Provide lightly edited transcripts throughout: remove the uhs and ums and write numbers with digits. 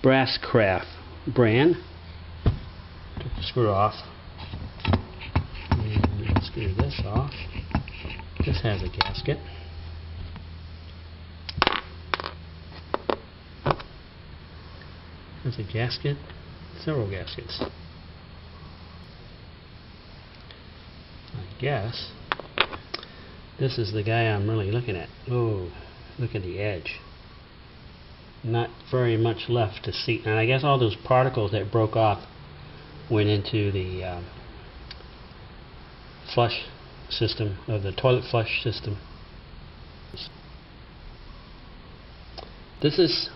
Brasscraft brand. Took the screw off. And let's screw this off. This has a gasket. There's a gasket, several gaskets. I guess this is the guy I'm really looking at. Oh, look at the edge. Not very much left to see. And I guess all those particles that broke off went into the flush system, of the toilet flush system. This is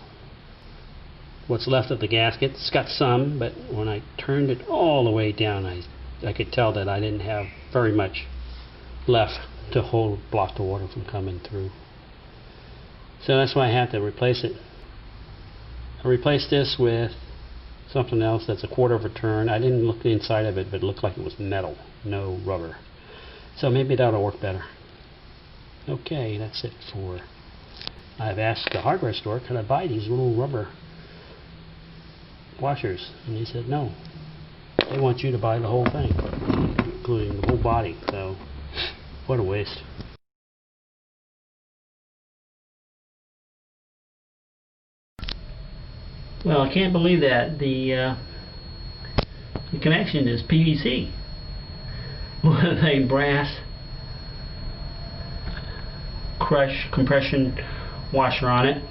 what's left of the gasket. It's got some, but when I turned it all the way down, I could tell that I didn't have very much left to block the water from coming through. So that's why I had to replace it. I replaced this with something else that's a quarter of a turn. I didn't look inside of it, but it looked like it was metal, no rubber. So maybe that'll work better. Okay, that's it for... I've asked the hardware store, can I buy these little rubber washers? And they said no. They want you to buy the whole thing, including the whole body. So, what a waste. Well, I can't believe that the connection is PVC with a brass compression washer on it.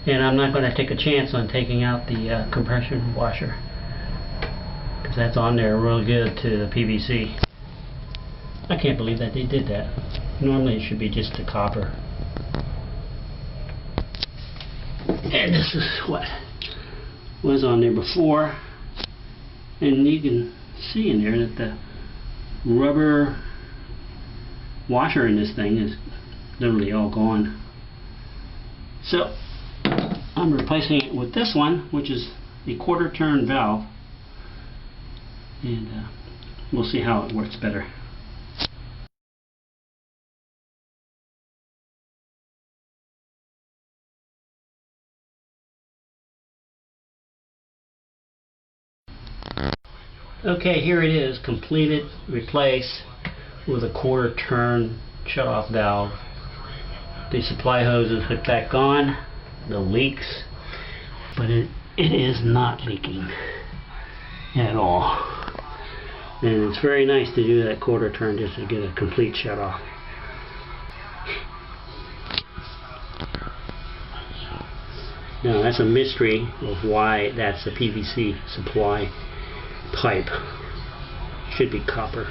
And I'm not going to take a chance on taking out the compression washer, because that's on there real good to the PVC. I can't believe that they did that. Normally it should be just a copper. And this is what was on there before. And you can see in there that the rubber washer in this thing is literally all gone. So I'm replacing it with this one, which is the quarter turn valve, and we'll see how it works better. Okay, here it is, completed, replaced with a quarter turn shutoff valve. The supply hose is hooked back on. The leaks, but it is not leaking at all. And it's very nice to do that quarter turn just to get a complete shut off. Now that's a mystery of why that's a PVC supply pipe. Should be copper.